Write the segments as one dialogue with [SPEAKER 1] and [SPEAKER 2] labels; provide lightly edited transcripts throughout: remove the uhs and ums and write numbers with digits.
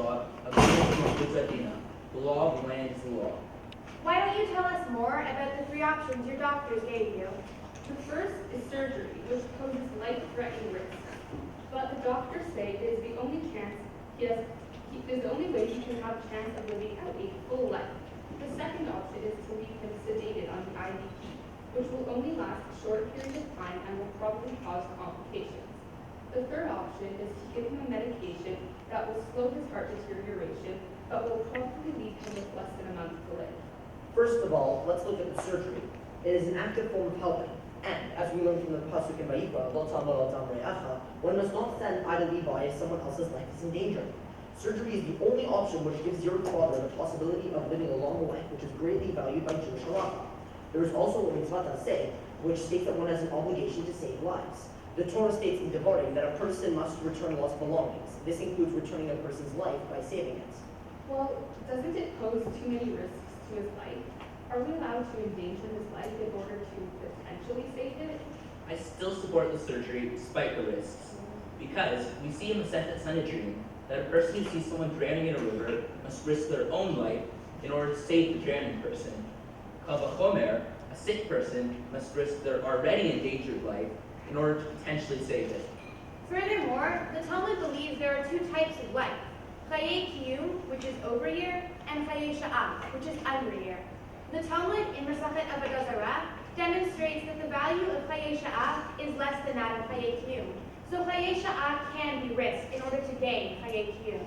[SPEAKER 1] law of Moot Beit Din. The law of the land is the law.
[SPEAKER 2] Why don't you tell us more about the three options your doctors gave you?
[SPEAKER 3] The first is surgery, which poses life-threatening risks. But the doctors say it is the only way he can have a chance of living out a full life. The second option is to leave him sedated on the IABP, which will only last a short period of time and will probably cause complications. The third option is to give him a medication that will slow his heart deterioration, but will probably leave him with less than a month to live.
[SPEAKER 4] First of all, let's look at the surgery. It is an active form of helping, and as we learned from the pasuk in Vayikra, one must not stand idly by if someone else's life is in danger. Surgery is the only option which gives your father the possibility of living a long life, which is greatly valued by Jewish halacha. There is also a mitzvah say, which states that one has an obligation to save lives. The Torah states in Devarim that a person must return lost belongings. This includes returning a person's life by saving it.
[SPEAKER 3] Well, doesn't it pose too many risks to his life? Are we allowed to endanger his life in order to potentially save it?
[SPEAKER 1] I still support the surgery despite the risks, because we see in the Second Sanhedrin that a person who sees someone drowning in a river must risk their own life in order to save the drowning person. Kal v'chomer, a sick person must risk their already endangered life in order to potentially save it.
[SPEAKER 2] Furthermore, the Talmud believes there are two types of life: Chayei Kiyum, which is over year, and Chayei Sha'ah, which is under year. The Talmud in Masachet Avodah Zarah demonstrates that the value of Chayei Sha'ah is less than that of Chayei Kiyum. So Chayei Sha'ah can be risked in order to gain Chayei Kiyum.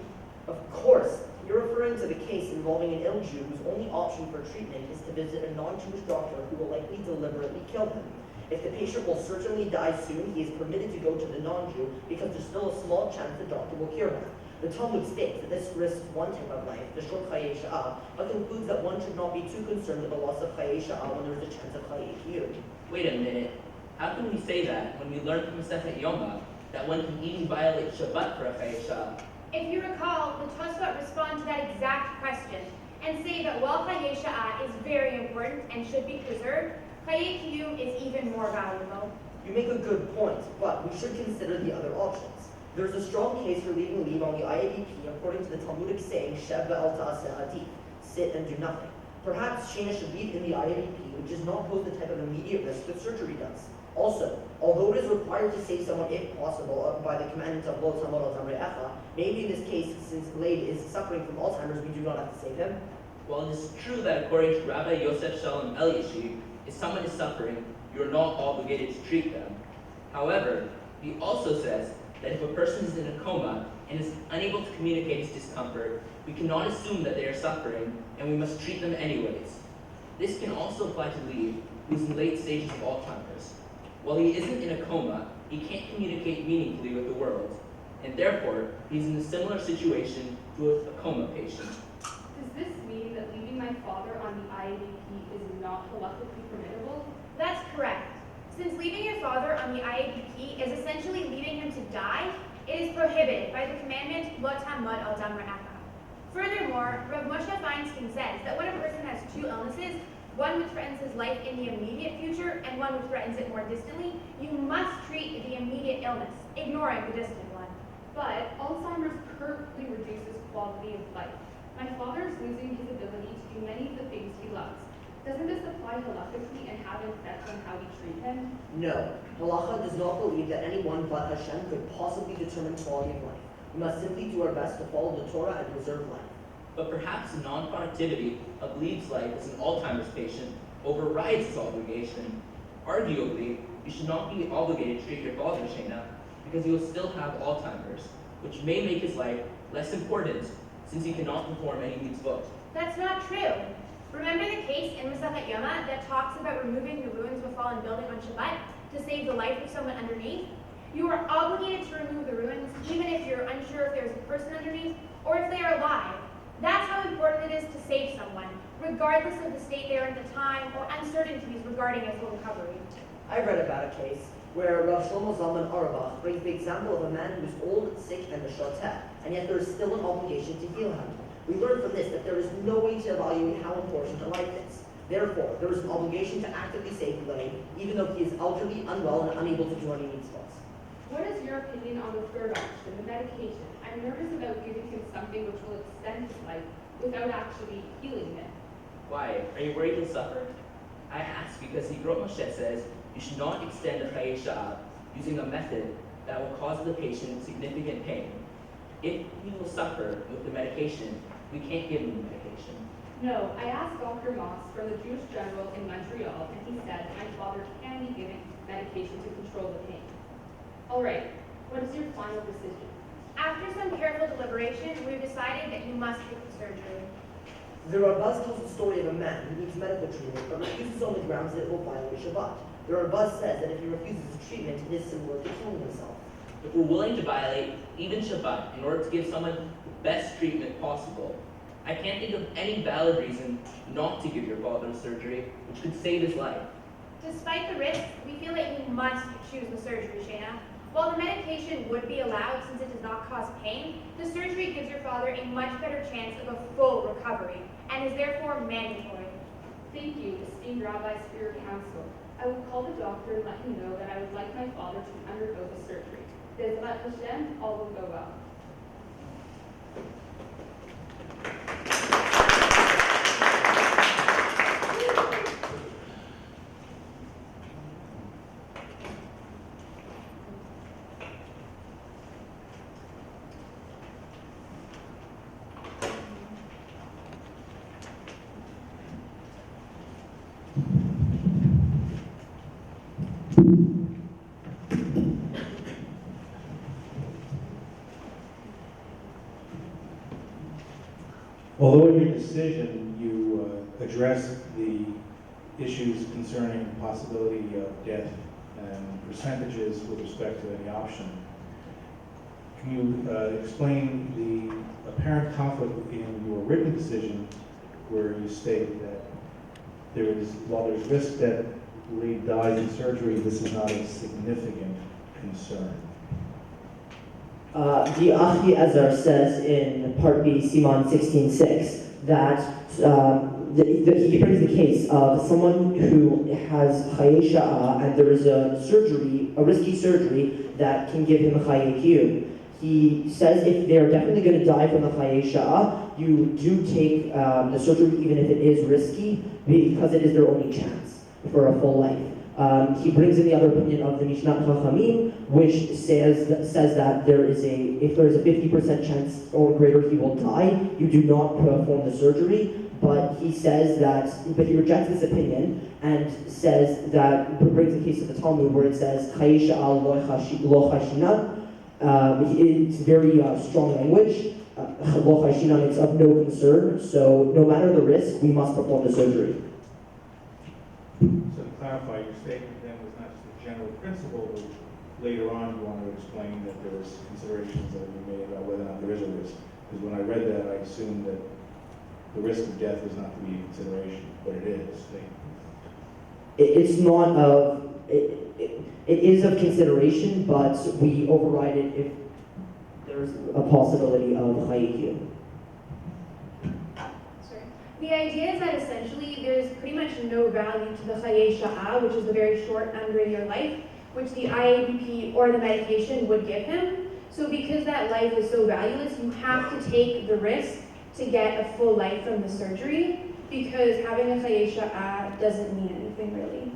[SPEAKER 4] Of course, you're referring to the case involving an ill Jew whose only option for treatment is to visit a non-Jewish doctor who will likely deliberately kill him. If the patient will certainly die soon, he is permitted to go to the non-Jew because there's still a small chance the doctor will cure him. The Talmud states that this risks one type of life, the short Chayei Sha'ah, but concludes that one should not be too concerned with the loss of Chayei Sha'ah when there is a chance of Chayei Kiyum.
[SPEAKER 1] Wait a minute. How can we say that when we learn from Masechet Yoma that one can even violate Shabbat for a Chayei Sha'ah?
[SPEAKER 2] If you recall, the Tosfot respond to that exact question and say that while Chayei Sha'ah is very important and should be preserved, Chayei Kiyum is even more valuable.
[SPEAKER 4] You make a good point, but we should consider the other options. There is a strong case for leaving Leib on the IABP according to the Talmudic saying, Sheb ve'al ta'aseh adif, sit and do nothing. Perhaps Shayna should leave in the IABP, which does not pose the type of immediate risk that surgery does. Also, although it is required to save someone if possible by the commandment of Lo Tamod al Tamrei Echa, maybe in this case, since Leib is suffering from Alzheimer's, we do not have to save him.
[SPEAKER 1] While it is true that according to Rabbi Yosef Shalom Eliashib, if someone is suffering, you are not obligated to treat them. However, he also says that if a person is in a coma and is unable to communicate his discomfort, we cannot assume that they are suffering, and we must treat them anyways. This can also apply to Leib, who is in late stages of Alzheimer's. While he isn't in a coma, he can't communicate meaningfully with the world, and therefore, he's in a similar situation to a coma patient.
[SPEAKER 3] Does this mean that leaving my father on the IABP is not halakhically permissible?
[SPEAKER 2] That's correct. Since leaving your father on the IABP is essentially leaving him to die, it is prohibited by the commandment Lo Tamod al Tamrei Echa. Furthermore, Rav Moshe Feinstein says that when a person has two illnesses, one which threatens his life in the immediate future and one which threatens it more distantly, you must treat the immediate illness, ignoring the distant one.
[SPEAKER 3] But Alzheimer's permanently reduces quality of life. My father is losing his ability to do many of the things he loves. Doesn't this apply halakhically and have an effect on how we treat him?
[SPEAKER 4] No, Halacha does not believe that anyone but Hashem could possibly determine quality of life. We must simply do our best to follow the Torah and preserve life.
[SPEAKER 1] But perhaps the non-productivity of Leib's life as an Alzheimer's patient overrides his obligation. Arguably, you should not be obligated to treat your father, Shayna, because he will still have Alzheimer's, which may make his life less important since he cannot perform any mitzvot.
[SPEAKER 2] That's not true. Remember the case in Masachet Yoma that talks about removing the ruins of a fallen building on Shabbat to save the life of someone underneath? You are obligated to remove the ruins even if you're unsure if there's a person underneath or if they are alive. That's how important it is to save someone, regardless of the state they are at the time or uncertainties regarding a full recovery.
[SPEAKER 4] I read about a case where Rav Shlomo Zalman Auerbach brings the example of a man who is old, sick, and mishoteh, and yet there is still an obligation to heal him. We learn from this that there is no way to evaluate how important a life is. Therefore, there is an obligation to actively save Leib, even though he is elderly, unwell, and unable to do any mitzvahs.
[SPEAKER 3] What is your opinion on the third option, the medication? I'm nervous about giving him something which will life without actually healing him.
[SPEAKER 1] Why? Are you worried he'll suffer? I ask because the Grot Moshe says you should not extend the Chayei Sha'ah using a method that will cause the patient significant pain. If he will suffer with the medication, we can't give him the medication.
[SPEAKER 3] No, I asked Dr. Moss from the Jewish General in Montreal, and he said my father can be given medication to control the pain. All right, what is your final decision?
[SPEAKER 2] After some careful deliberation, we've decided that you must take the surgery.
[SPEAKER 4] The Rambaz tells the story of a man who needs medical treatment but refuses on the grounds that it will violate Shabbat. The Rambaz says that if he refuses the treatment, it is similar to killing himself.
[SPEAKER 1] If we're willing to violate even Shabbat in order to give someone the best treatment possible, I can't think of any valid reason not to give your father the surgery, which could save his life.
[SPEAKER 2] Despite the risks, we feel that you must choose the surgery, Shayna. While the medication would be allowed since it does not cause pain, the surgery gives your father a much better chance of a full recovery and is therefore mandatory.
[SPEAKER 3] Thank you, esteemed rabbis, for your counsel. I will call the doctor and let him know that I would like my father to undergo the surgery. Bezrat Hashem, all will go well.
[SPEAKER 5] Although in your decision you address the issues concerning possibility of death and percentages with respect to any option, can you explain the apparent conflict in your written decision where you state that while there's risk that Leib dies in surgery, this is not a significant concern?
[SPEAKER 4] The Achi Ezar says in Part B, Siman 16.6, that he brings the case of someone who has Chayei Sha'ah and there is a risky surgery that can give him Chayei Kiyum. He says if they're definitely going to die from the Chayei Sha'ah, you do take the surgery even if it is risky because it is their only chance for a full life. He brings in the other opinion of the Mishnat Chachamim, which says that if there is a 50% chance or greater he will die, you do not perform the surgery. But he rejects this opinion and says that, brings the case of the Talmud where it says Chayei Sha'ah lo chashinan. It's very strong language. Lo chashinan, it's of no concern. So no matter the risk, we must perform the surgery.
[SPEAKER 5] So to clarify, your statement then was not just a general principle, but later on you want to explain that there was considerations that were made about whether or not there is a risk. Because when I read that, I assumed that the risk of death was not to be a consideration, but it is.
[SPEAKER 4] It's not of, it is of consideration, but we override it if there's a possibility of Chayei.
[SPEAKER 2] The idea is that essentially there's pretty much no value to the Chayei Sha'ah, which is the very short under-year life, which the IABP or the medication would give him. So because that life is so valueless, you have to take the risk to get a full life from the surgery, because having a Chayei Sha'ah doesn't mean anything really.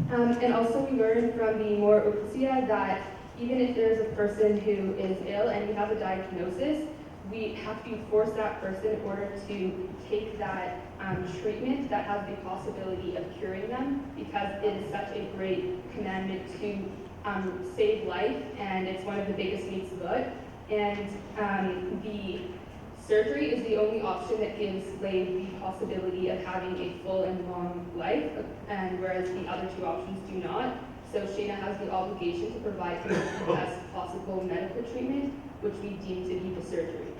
[SPEAKER 3] And also we learned from the Mor Uktzia that even if there's a person who is ill and we have a diagnosis, we have to force that person in order to take that treatment that has the possibility of curing them, because it is such a great commandment to save life, and it's one of the biggest mitzvot. And the surgery is the only option that gives Leib the possibility of having a full and long life, and whereas the other two options do not. So Shayna has the obligation to provide him with the best possible medical treatment, which we deem to be the surgery.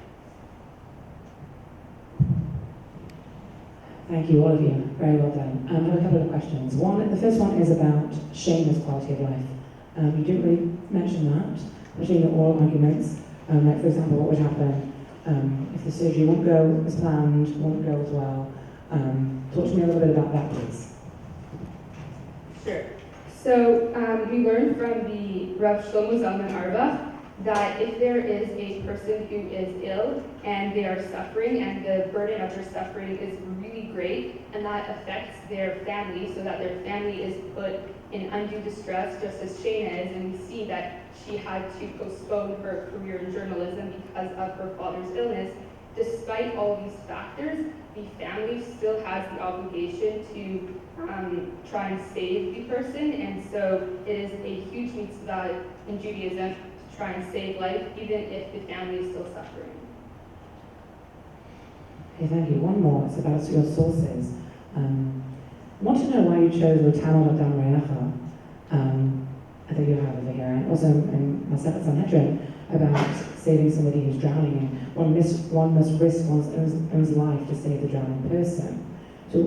[SPEAKER 6] Thank you, all of you. Very well done. I have a couple of questions. The first one is about Shayna's quality of life. You didn't really mention that, especially in the oral arguments. Like, for example, what would happen if the surgery won't go as planned, won't go as well. Talk to me a little bit about that, please.
[SPEAKER 3] Sure. So we learned from the Rav Shlomo Zalman Auerbach that if there is a person who is ill and they are suffering and the burden of their suffering is really great and that affects their family so that their family is put in undue distress just as Shayna is, and we see that she had to postpone her career in journalism because of her father's illness. Despite all these factors, the family still has the obligation to try and save the person, and so it is a huge mitzvah in Judaism to try and save life, even if the family is still suffering.
[SPEAKER 6] Okay, thank you. One more. It's about your sources. I want to know why you chose L'Tamel Adam Re'acha. I think you have over here, and also in Masechet Sanhedrin about saving somebody who's drowning, and one must risk one's own life to save the drowning person. So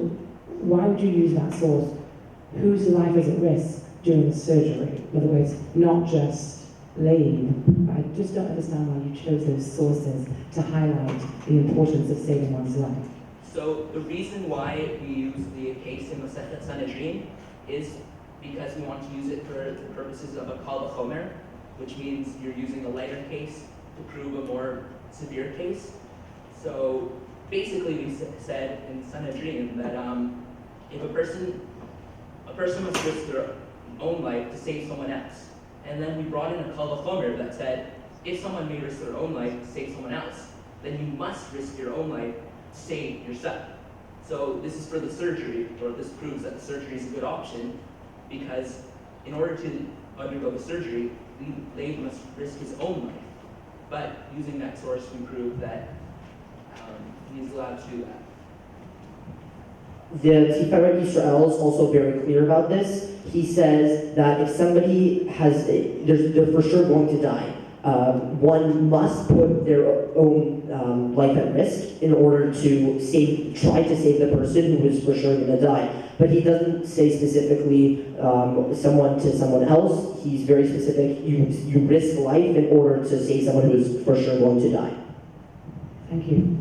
[SPEAKER 6] why would you use that source? Whose life is at risk during the surgery? In other words, not just Leib. I just don't understand why you chose those sources to highlight the importance of saving one's life.
[SPEAKER 1] So the reason why we use the case in Masechet Sanhedrin is because we want to use it for the purposes of a kal v'chomer, which means you're using a lighter case to prove a more severe case. So basically we said in Sanhedrin that if a person must risk their own life to save someone else. And then we brought in a kal v'chomer that said, if someone may risk their own life to save someone else, then you must risk your own life to save yourself. So this is for the surgery, or this proves that the surgery is a good option, because in order to undergo the surgery, Leib must risk his own life. But using that source, we prove that he's allowed to do that.
[SPEAKER 4] The Tiferet Yisrael is also very clear about this. He says that if somebody they're for sure going to die, one must put their own life at risk in order to try to save the person who is for sure going to die. But he doesn't say specifically someone to someone else. He's very specific. You risk life in order to save someone who is for sure going to die.
[SPEAKER 6] Thank you.